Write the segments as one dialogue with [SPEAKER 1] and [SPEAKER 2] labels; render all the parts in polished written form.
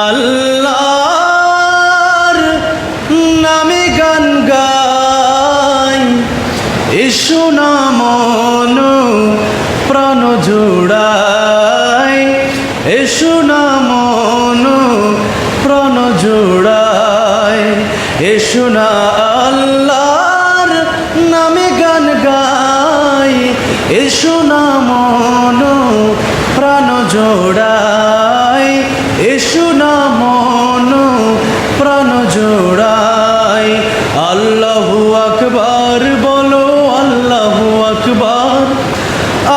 [SPEAKER 1] আল্লাহর নামে গান গাই, এসো না মন প্রাণ জোড়াই, এসো না মন প্রাণ জোড়াই, এসো না আল্লাহর নামে গান গাই, এসো না মন প্রাণ জোড়াই, এসো না মন প্রাণ জোড়াই। আল্লাহু আকবার বলো, আল্লাহু আকবার,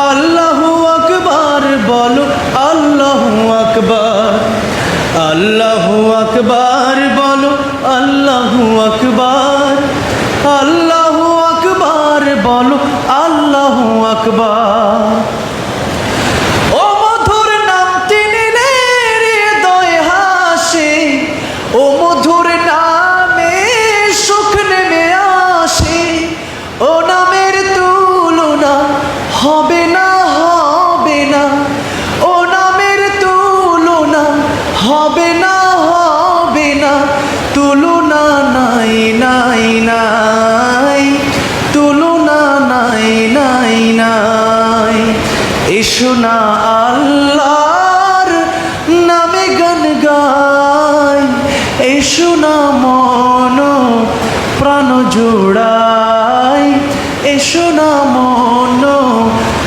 [SPEAKER 1] আল্লাহু আকবার বলো, আল্লাহু আকবার, আল্লাহু আকবার বলো, আল্লাহু আকবার, আল্লাহু আকবার বলো, আল্লাহু আকবার। ও মধুর নামটি নিলে হৃদয় হাসে, ও মধুর নামে সুখ নেমে আসে, ও নামের তুলনা হবে না, হবে না, ও নামের তুলনা হবে না, হবে না, তুলনা নাই নাই নাই, তুলনা নাই নাই নাই। এসো না আল্লাহর নামে গান গাই, এসো না মন প্রাণ জোড়াই, এসো না মন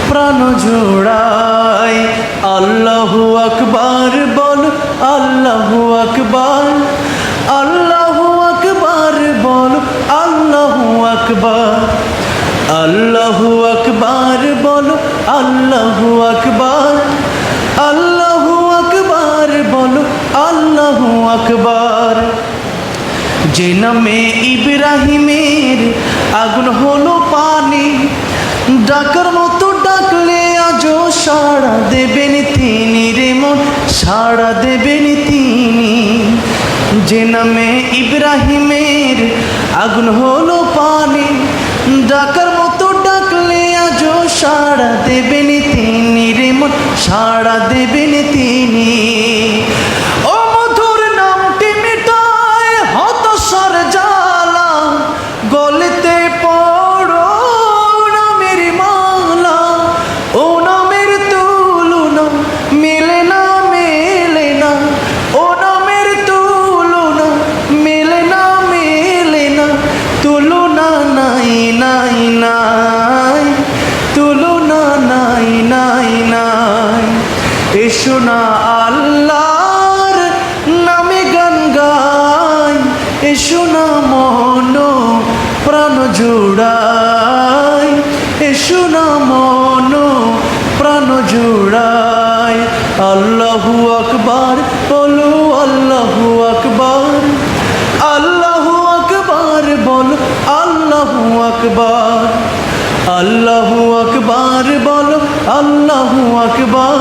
[SPEAKER 1] প্রাণ জোড়াই। আল্লাহু আকবার বল, আল্লাহু আকবার, আল্লাহু আকবার বল, আল্লাহু আকবার, আল্লাহু আকবার বল, আল্লাহু আকবার, আল্লাহু আকবার বল, আল্লাহু আকবার। যে নামে ইব্রাহিমের আগুন হলো পানি, ডাকার মতো ডাকলে আজও সাড়া দেবেন তিনি রে মন, সাড়া দেবেন তিনি। যে নামে ইব্রাহিমের আগুন হলো পানি, ডাকার মতো ডাকলে আজও সাড়া দেবেন তিনি রে মন, সাড়া দেবেন তিনি। ও মধুর নামটি মিটায় হতাশার জ্বালা, গলেতে পড়ো নামের মালা, ও নামের তুলনা মেলে না, মেলে না, ও নামের তুলনা মেলে না, মেলে না, তুলনা নাই নাই নাই, তুলনা নাই নাই নাই। এসো না আল্লাহর নামে গান গাই, এসো না মন প্রাণ জোড়াই, এসো না মন প্রাণ জোড়াই। আল্লাহু আকবার বলো, আল্লাহু আকবার, আল্লাহু আকবার বলো, আল্লাহু আকবার, আল্লাহু আকবার বলো, আল্লাহু আকবার।